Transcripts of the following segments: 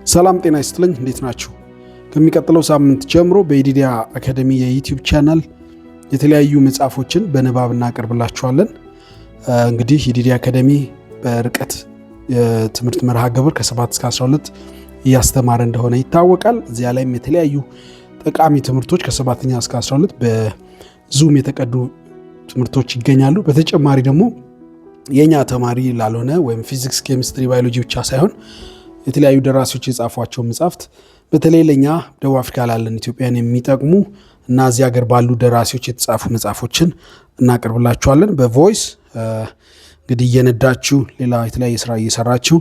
ሰላም ጤና ይስጥልኝ። እንዴት ናችሁ? ከሚቀጥለው ሳምንት ጀምሮ በኢዲዲያ አካዳሚ የዩቲዩብ ቻናል የተለያዩ መጽሐፎችን በንባብ እናቀርብላችኋለን። እንግዲህ ኢዲዲያ አካዳሚ በርቀት የትምህርት መርሃ ግብር ከ7 እስከ 12 እያስተማረ እንደሆነ ይታወቃል። እዚያ ላይም የተለያዩ ጠቃሚ ትምህርቶች ከ7ኛ እስከ 12 በዙም የተቀዱ ትምህርቶች ይገኛሉ። በተጨማሪ ደግሞ የኛ ተማሪ ላልሆነ ወይም ፊዚክስ፣ ኬሚስትሪ፣ ባዮሎጂ ብቻ ሳይሆን የተለያዩ ደራሲዎች የጻፏቸው መጽሐፍት በተለይ ለኛ ደቡብ አፍሪካ ላለን ኢትዮጵያን የሚጠቅሙ እና እዚህ ሀገር ባሉ ደራሲዎች የተጻፉ መጽሐፎችን እናቀርብላችኋለን በቮይስ እንግዲህ እየነዳችሁ ሌላ የተለያየ ስራ እየሰራችሁ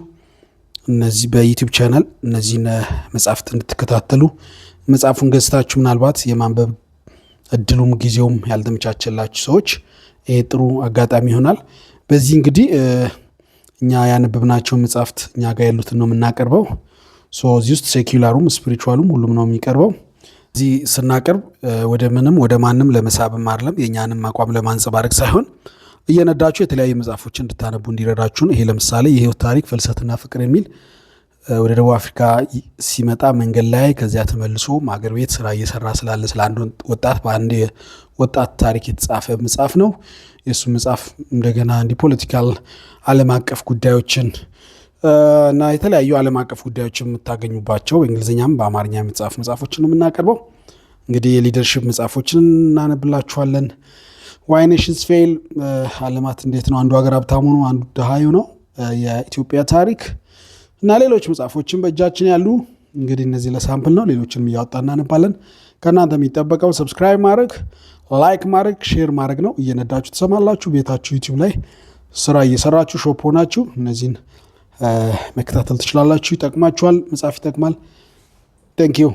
እነዚህ በዩቲዩብ ቻናል እነዚህን መጽሐፍት እንድትከታተሉ መጽሐፉን ገዝታችሁ ምናልባት የማንበብ እድሉም ጊዜውም ያልተመቻቸላችሁ ሰዎች ይሄ ጥሩ አጋጣሚ ይሆናል። በዚህ እንግዲህ እኛ ያነበብናቸው መጽሐፍት እኛ ጋር ያሉትን ነው የምናቀርበው። እዚህ ውስጥ ሴኩላሩም ስፒሪቹዋሉም ሁሉም ነው የሚቀርበው። እዚህ ስናቀርብ ወደ ማንም ለመሳብም አይደለም፣ የእኛንም አቋም ለማንጸባረቅ ሳይሆን እየነዳችሁ የተለያዩ መጽሐፎችን እንድታነቡ እንዲረዳችሁ ነው። ይሄ ለምሳሌ የህይወት ታሪክ ፍልሰትና ፍቅር የሚል ወደ ደቡብ አፍሪካ ሲመጣ መንገድ ላይ ከዚያ ተመልሶ አገር ቤት ስራ እየሰራ ስላለ ስለ አንድ ወጣት በአንድ ወጣት ታሪክ የተጻፈ መጽሐፍ ነው። የእሱ መጽሐፍ እንደገና እንዲህ ፖለቲካል ዓለም አቀፍ ጉዳዮችን እና የተለያዩ ዓለም አቀፍ ጉዳዮችን የምታገኙባቸው በእንግሊዝኛም በአማርኛ የሚጻፉ መጽሐፎችን ነው የምናቀርበው። እንግዲህ የሊደርሽፕ መጽሐፎችን እናነብላችኋለን። ዋይ ኔሽንስ ፌል፣ ዓለማት እንዴት ነው አንዱ ሀገር ሀብታሙ ነው አንዱ ድሃ ነው፣ የኢትዮጵያ ታሪክ እና ሌሎች መጽሐፎችን በእጃችን ያሉ። እንግዲህ እነዚህ ለሳምፕል ነው፣ ሌሎችንም እያወጣ እናነባለን። ከእናንተ የሚጠበቀው ሰብስክራይብ ማድረግ፣ ላይክ ማድረግ፣ ሼር ማድረግ ነው። እየነዳችሁ ትሰማላችሁ። ቤታችሁ ዩቲዩብ ላይ ስራ እየሰራችሁ ሾፕ ሆናችሁ እነዚህን መከታተል ትችላላችሁ። ይጠቅማችኋል። መጽሐፍ ይጠቅማል። ቴንክ ዩ